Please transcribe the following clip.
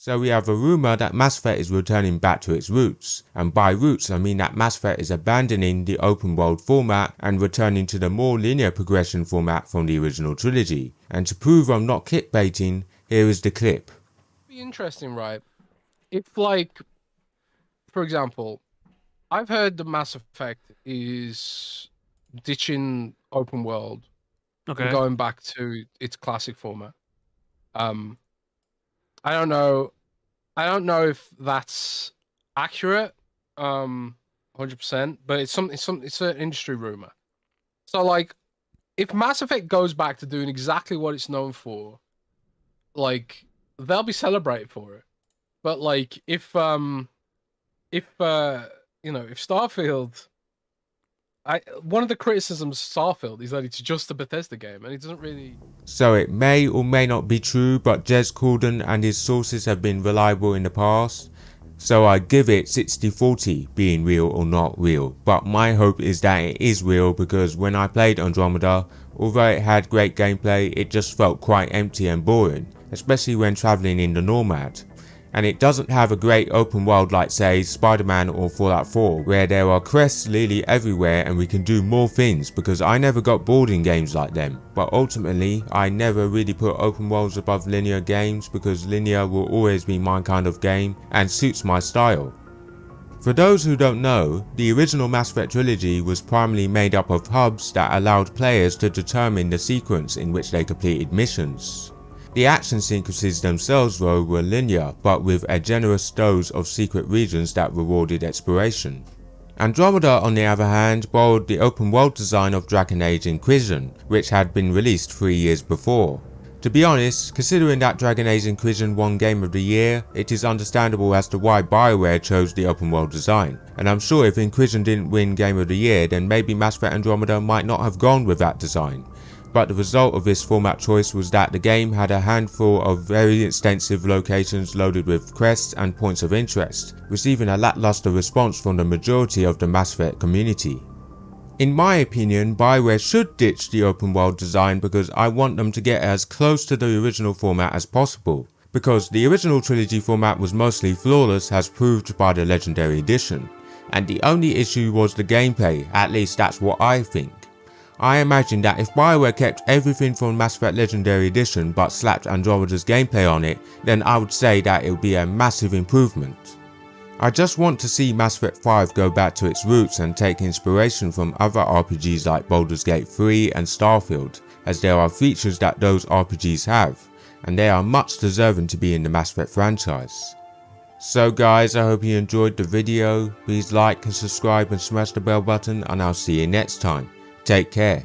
So we have a rumour that Mass Effect is returning back to its roots, and by roots I mean that Mass Effect is abandoning the open world format and returning to the more linear progression format from the original trilogy. And to prove I'm not clickbaiting, here is the clip. Be interesting, right? If, like, for example, I've heard the Mass Effect is ditching open world and going back to its classic format. I don't know if that's accurate, 100%, but it's an industry rumor. So, like, if Mass Effect goes back to doing exactly what it's known for, like, they'll be celebrated for it. But, like, if Starfield, one of the criticisms of Starfield is that it's just a Bethesda game, and it doesn't really... So it may or may not be true, but Jez Corden and his sources have been reliable in the past. So I give it 60-40 being real or not real. But my hope is that it is real, because when I played Andromeda, although it had great gameplay, it just felt quite empty and boring, especially when travelling in the Nomad. And it doesn't have a great open world like, say, Spider-Man or Fallout 4, where there are quests literally everywhere and we can do more things, because I never got bored in games like them. But ultimately, I never really put open worlds above linear games, because linear will always be my kind of game and suits my style. For those who don't know, the original Mass Effect trilogy was primarily made up of hubs that allowed players to determine the sequence in which they completed missions. The action sequences themselves though were linear, but with a generous dose of secret regions that rewarded exploration. Andromeda, on the other hand, borrowed the open world design of Dragon Age Inquisition, which had been released 3 years before. To be honest, considering that Dragon Age Inquisition won Game of the Year, it is understandable as to why BioWare chose the open world design. And I'm sure if Inquisition didn't win Game of the Year, then maybe Mass Effect Andromeda might not have gone with that design. But the result of this format choice was that the game had a handful of very extensive locations loaded with quests and points of interest, receiving a lackluster response from the majority of the Mass Effect community. In my opinion, BioWare should ditch the open world design, because I want them to get as close to the original format as possible, because the original trilogy format was mostly flawless as proved by the Legendary Edition, and the only issue was the gameplay, at least that's what I think. I imagine that if BioWare kept everything from Mass Effect Legendary Edition but slapped Andromeda's gameplay on it, then I would say that it would be a massive improvement. I just want to see Mass Effect 5 go back to its roots and take inspiration from other RPGs like Baldur's Gate 3 and Starfield, as there are features that those RPGs have, and they are much deserving to be in the Mass Effect franchise. So guys, I hope you enjoyed the video. Please like and subscribe and smash the bell button, and I'll see you next time. Take care.